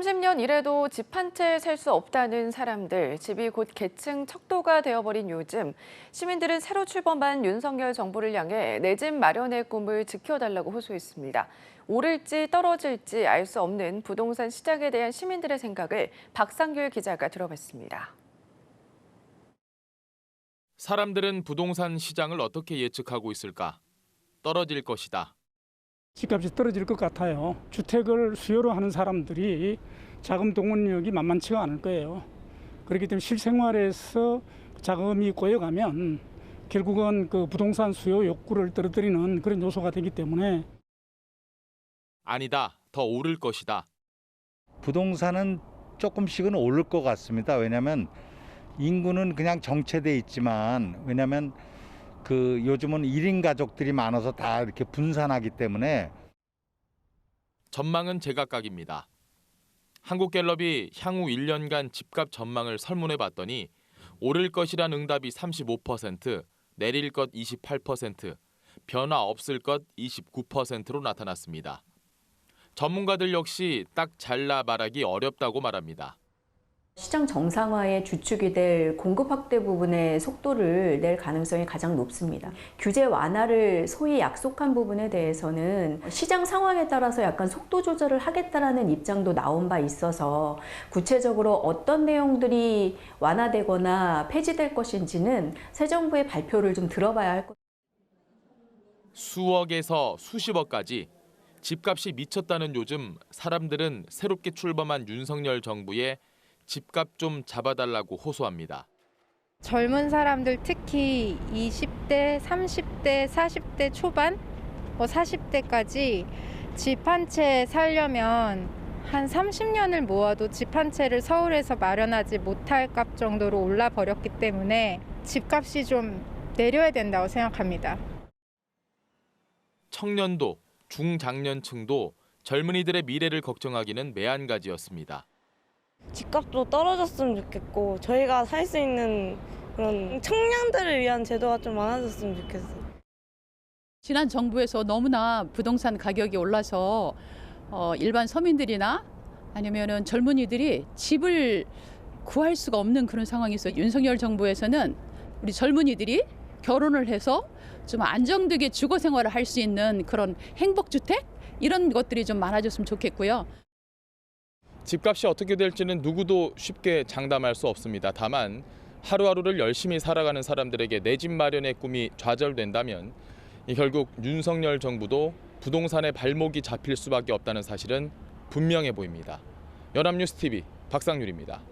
30년 일해도 집 한 채 살 수 없다는 사람들, 집이 곧 계층 척도가 되어버린 요즘, 시민들은 새로 출범한 윤석열 정부를 향해 내 집 마련의 꿈을 지켜달라고 호소했습니다. 오를지 떨어질지 알 수 없는 부동산 시장에 대한 시민들의 생각을 박상규 기자가 들어봤습니다. 사람들은 부동산 시장을 어떻게 예측하고 있을까? 떨어질 것이다. 집값이 떨어질 것 같아요. 주택을 수요로 하는 사람들이 자금 동원력이 만만치가 않을 거예요. 그렇기 때문에 실생활에서 자금이 꼬여가면 결국은 그 부동산 수요 욕구를 떨어뜨리는 그런 요소가 되기 때문에 아니다, 더 오를 것이다. 부동산은 조금씩은 오를 것 같습니다. 왜냐하면 인구는 그냥 정체돼 있지만 왜냐하면 요즘은 1인 가족들이 많아서 다 이렇게 분산하기 때문에. 전망은 제각각입니다. 한국갤럽이 향후 1년간 집값 전망을 설문해봤더니 오를 것이란 응답이 35%, 내릴 것 28%, 변화 없을 것 29%로 나타났습니다. 전문가들 역시 딱 잘라 말하기 어렵다고 말합니다. 시장 정상화의 주축이 될 공급 확대 부분의 속도를 낼 가능성이 가장 높습니다. 규제 완화를 소위 약속한 부분에 대해서는 시장 상황에 따라서 약간 속도 조절을 하겠다라는 입장도 나온 바 있어서 구체적으로 어떤 내용들이 완화되거나 폐지될 것인지는 새 정부의 발표를 좀 들어봐야 할 것 같습니다. 수억에서 수십억까지 집값이 미쳤다는 요즘 사람들은 새롭게 출범한 윤석열 정부에 집값 좀 잡아달라고 호소합니다. 젊은 사람들 특히 20대, 30대, 40대 초반, 40대까지 집 한 채 살려면 한 30년을 모아도 집 한 채를 서울에서 마련하지 못할 값 정도로 올라 버렸기 때문에 집값이 좀 내려야 된다고 생각합니다. 청년도, 중장년층도 젊은이들의 미래를 걱정하기는 매한가지였습니다. 집값도 떨어졌으면 좋겠고 저희가 살 수 있는 그런 청년들을 위한 제도가 좀 많아졌으면 좋겠어요. 지난 정부에서 너무나 부동산 가격이 올라서 일반 서민들이나 아니면은 젊은이들이 집을 구할 수가 없는 그런 상황이 있어요. 윤석열 정부에서는 우리 젊은이들이 결혼을 해서 좀 안정되게 주거 생활을 할 수 있는 그런 행복주택 이런 것들이 좀 많아졌으면 좋겠고요. 집값이 어떻게 될지는 누구도 쉽게 장담할 수 없습니다. 다만 하루하루를 열심히 살아가는 사람들에게 내 집 마련의 꿈이 좌절된다면 결국 윤석열 정부도 부동산의 발목이 잡힐 수밖에 없다는 사실은 분명해 보입니다. 연합뉴스TV 박상률입니다.